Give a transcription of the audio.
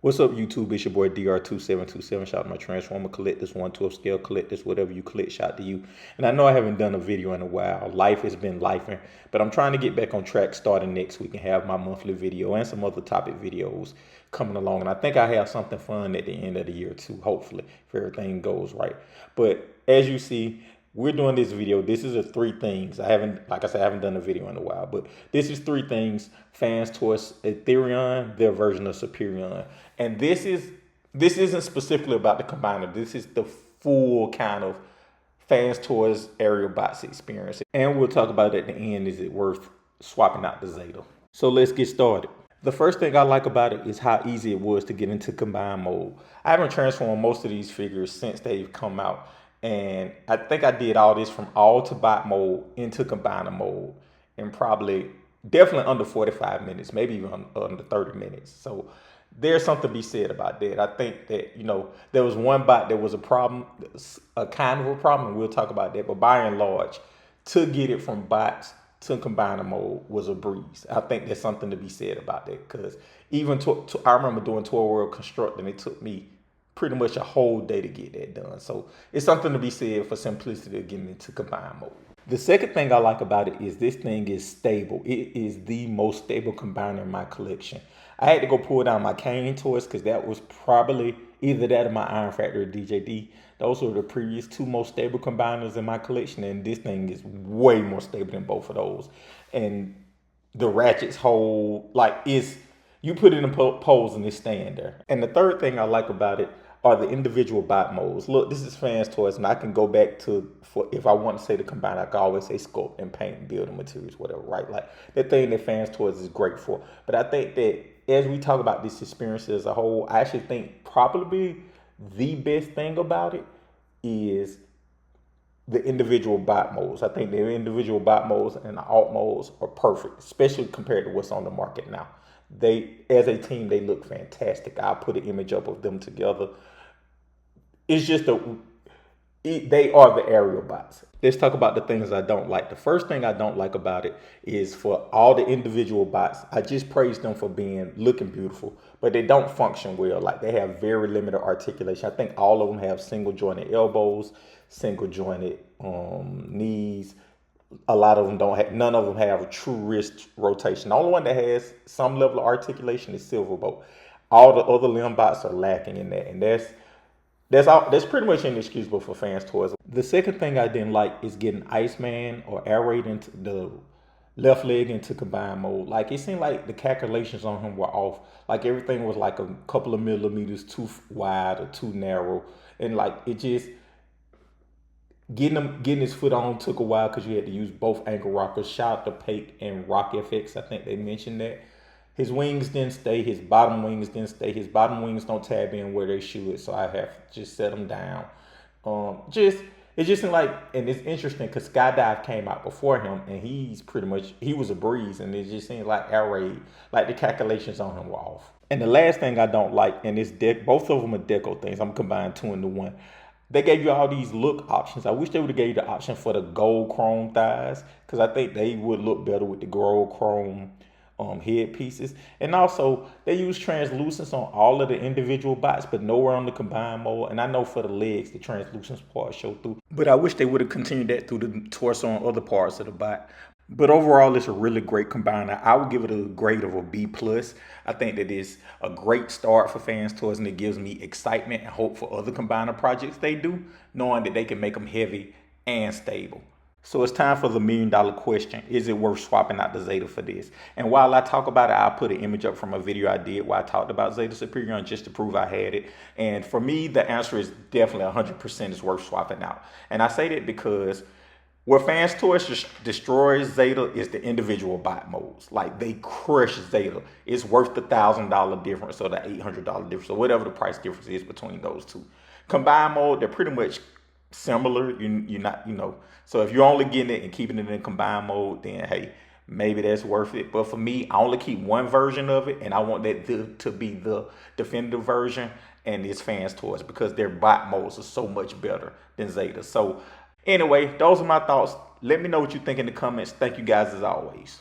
What's up, YouTube? It's your boy DR2727. Shout out to my Transformer collectors, 1/12 scale collectors, whatever you collect, shout out to you. And I know I haven't done a video in a while. Life has been lifing, but I'm trying to get back on track starting next week and have my monthly video and some other topic videos coming along. And I think I have something fun at the end of the year too, hopefully, if everything goes right. But as you see, we're doing this video. This is a three things. Like I said, I haven't done a video in a while, but this is three things. FansToys Ethereaon, their version of Superion. And this isn't specifically about the combiner. This is the full kind of FansToys Aerialbots experience. And we'll talk about at the end, is it worth swapping out the Zeta? So let's get started. The first thing I like about it is how easy it was to get into combine mode. I haven't transformed most of these figures since they've come out. And I think I did all this from all to bot mode into combiner mode in definitely under 45 minutes, maybe even under 30 minutes. So there's something to be said about that. I think that, there was one bot that was a problem, a kind of a problem, and we'll talk about that. But by and large, to get it from bots to combiner mode was a breeze. I think there's something to be said about that, because even I remember doing 12 World Construct, and it took me pretty much a whole day to get that done. So it's something to be said for simplicity of getting into combine mode. The second thing I like about it is this thing is stable. It is the most stable combiner in my collection. I had to go pull down my Kane toys because that was probably either that or my Iron Factory DJD. Those were the previous two most stable combiners in my collection, and this thing is way more stable than both of those. And the ratchets hold, you put it in poles and it's staying there. And the third thing I like about it are the individual bot modes. Look, this is FansToys, and I can go back to, if I want to say the combine, I can always say sculpt and paint and building materials, whatever, right? Like that thing that FansToys is great for. But I think that as we talk about this experience as a whole, I actually think probably the best thing about it is the individual bot modes. I think the individual bot modes and the alt modes are perfect, especially compared to what's on the market now. As a team, they look fantastic. I'll put an image up of them together. It's just they are the Aerialbots. Let's talk about the things I don't like. The first thing I don't like about it is for all the individual bots, I just praise them for looking beautiful, but they don't function well. Like, they have very limited articulation. I think all of them have single jointed elbows, single jointed knees. A lot of them don't have, none of them have a true wrist rotation. The only one that has some level of articulation is Silverbolt. All the other limb bots are lacking in that, and that's pretty much inexcusable for FansToys. The second thing I didn't like is getting Iceman or Air Raid into the left leg into combine mode. Like, it seemed like the calculations on him were off. Like, everything was like a couple of millimeters too wide or too narrow, and like it just getting his foot on took a while because you had to use both ankle rockers. Shout out to Pake and Rock FX. I think they mentioned that. His wings didn't stay. His bottom wings didn't stay. His bottom wings don't tab in where they should, so I have to just set them down. It just seemed like, and it's interesting because Skydive came out before him, and he was a breeze, and it just seemed like Air Raid, like the calculations on him were off. And the last thing I don't like, and it's both of them are deco things. I'm combining two into one. They gave you all these look options. I wish they would have gave you the option for the gold chrome thighs, because I think they would look better with the gold chrome head pieces. And also, they use translucence on all of the individual bots, but nowhere on the combine mode. And I know for the legs, the translucence part show through. But I wish they would have continued that through the torso and other parts of the bot. But overall, it's a really great combiner. I would give it a grade of a B+. I think that it's a great start for FansToys, and it gives me excitement and hope for other combiner projects they do, knowing that they can make them heavy and stable. So it's time for the $1 million question. Is it worth swapping out the Zeta for this? And while I talk about it, I'll put an image up from a video I did where I talked about Zeta Superion just to prove I had it. And for me, the answer is definitely 100% is worth swapping out. And I say that because where FansToys destroys Zeta is the individual bot modes. Like, they crush Zeta. It's worth the $1,000 difference or the $800 difference or whatever the price difference is between those two. Combine mode, they're pretty much similar. You're not, so if you're only getting it and keeping it in combine mode, then hey, maybe that's worth it. But for me, I only keep one version of it, and I want that to be the definitive version, and it's FansToys, because their bot modes are so much better than Zeta. So anyway, those are my thoughts. Let me know what you think in the comments. Thank you guys as always.